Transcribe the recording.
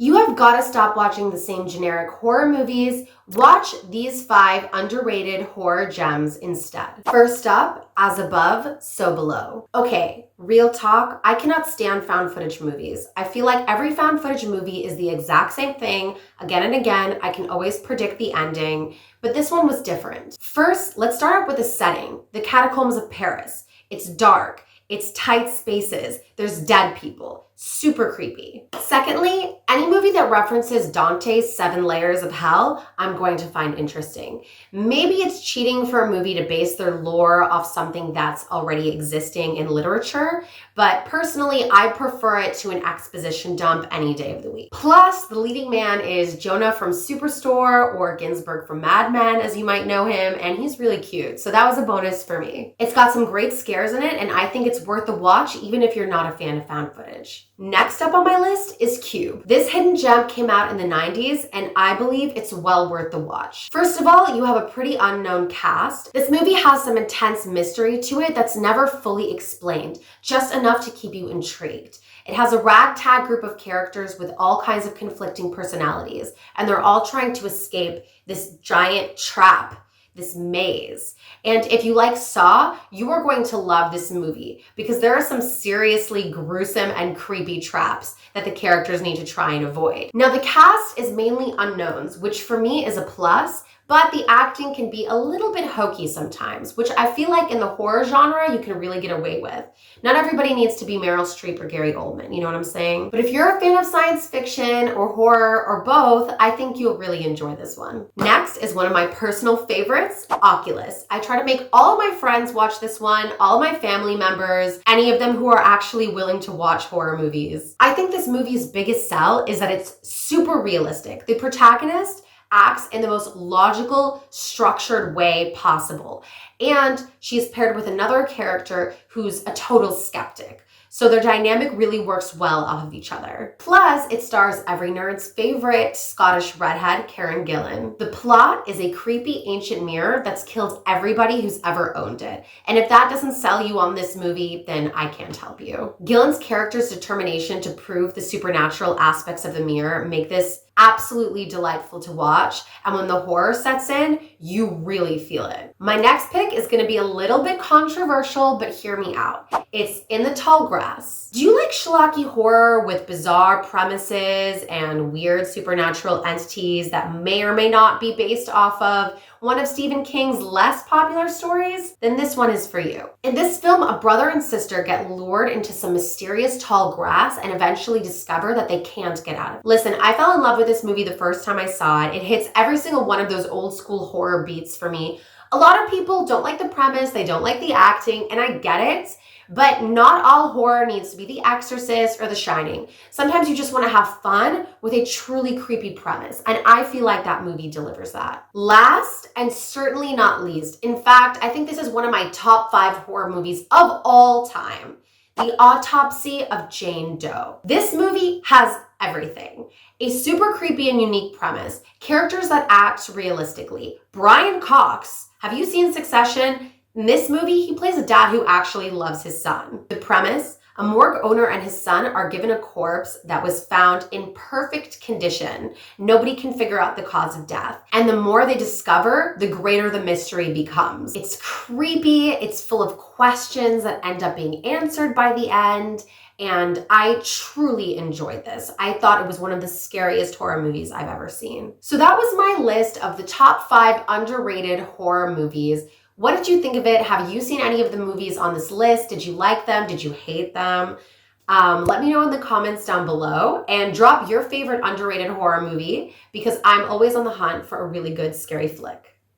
You have got to stop watching the same generic horror movies. Watch these 5 underrated horror gems instead. First up, as above, so below. Okay, real talk, I cannot stand found footage movies. I feel like every found footage movie is the exact same thing again and again. I can always predict the ending, but this one was different. First, let's start up with the setting, the catacombs of Paris. It's dark. It's tight spaces. There's dead people. Super creepy. Secondly, any movie that references Dante's 7 layers of hell, I'm going to find interesting. Maybe it's cheating for a movie to base their lore off something that's already existing in literature, but personally, I prefer it to an exposition dump any day of the week. Plus, the leading man is Jonah from Superstore or Ginsberg from Mad Men, as you might know him, and he's really cute, so that was a bonus for me. It's got some great scares in it, and I think it's worth the watch even if you're not a fan of found footage. Next up on my list is Cube. This hidden gem came out in the 90s, and I believe it's well worth the watch. First of all, you have a pretty unknown cast. This movie has some intense mystery to it that's never fully explained, just enough to keep you intrigued. It has a ragtag group of characters with all kinds of conflicting personalities, and they're all trying to escape this giant trap, this maze. And if you like Saw, you are going to love this movie because there are some seriously gruesome and creepy traps that the characters need to try and avoid. Now, the cast is mainly unknowns, which for me is a plus, but the acting can be a little bit hokey sometimes, which I feel like in the horror genre, you can really get away with. Not everybody needs to be Meryl Streep or Gary Oldman, you know what I'm saying? But if you're a fan of science fiction or horror or both, I think you'll really enjoy this one. Next is one of my personal favorites, Oculus. I try to make all of my friends watch this one, all of my family members, any of them who are actually willing to watch horror movies. I think this movie's biggest sell is that it's super realistic. The protagonist acts in the most logical, structured way possible. And she's paired with another character who's a total skeptic. So their dynamic really works well off of each other. Plus, it stars every nerd's favorite Scottish redhead, Karen Gillan. The plot is a creepy ancient mirror that's killed everybody who's ever owned it. And if that doesn't sell you on this movie, then I can't help you. Gillan's character's determination to prove the supernatural aspects of the mirror make this absolutely delightful to watch. And when the horror sets in, you really feel it. My next pick is gonna be a little bit controversial, but hear me out. It's In the Tall Grass. Do you like schlocky horror with bizarre premises and weird supernatural entities that may or may not be based off of one of Stephen King's less popular stories? Then this one is for you. In this film, a brother and sister get lured into some mysterious tall grass and eventually discover that they can't get out of it. Listen, I fell in love with this movie the first time I saw it. It hits every single one of those old school horror beats for me. A lot of people don't like the premise, they don't like the acting, and I get it. But not all horror needs to be The Exorcist or The Shining. Sometimes you just want to have fun with a truly creepy premise, and I feel like that movie delivers that. Last, and certainly not least, in fact, I think this is one of my top 5 horror movies of all time, The Autopsy of Jane Doe. This movie has everything. A super creepy and unique premise, characters that act realistically. Brian Cox, have you seen Succession? In this movie, he plays a dad who actually loves his son. The premise, a morgue owner and his son are given a corpse that was found in perfect condition. Nobody can figure out the cause of death. And the more they discover, the greater the mystery becomes. It's creepy, it's full of questions that end up being answered by the end. And I truly enjoyed this. I thought it was one of the scariest horror movies I've ever seen. So that was my list of the top 5 underrated horror movies. What did you think of it? Have you seen any of the movies on this list? Did you like them? Did you hate them? Let me know in the comments down below and drop your favorite underrated horror movie because I'm always on the hunt for a really good scary flick.